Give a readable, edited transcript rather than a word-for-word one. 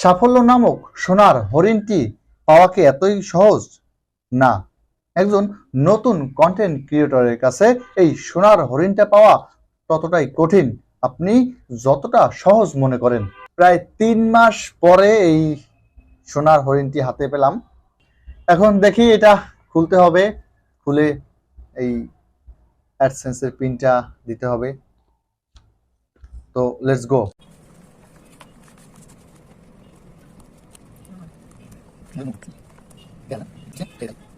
সাফল্য নামক সোনার হরিণটি পাওয়া কি এতই সহজ? না, একজন নতুন কন্টেন্ট ক্রিয়েটরের কাছে এই সোনার হরিণটা পাওয়া ততটাই কঠিন আপনি যতটা সহজ মনে করেন। প্রায় 3 মাস পরে এই সোনার হরিণটি হাতে পেলাম। এখন দেখি এটা খুলতে হবে, খুলে এই অ্যাডসেন্সের পিনটা দিতে হবে। তো লেটস গো। Gracias.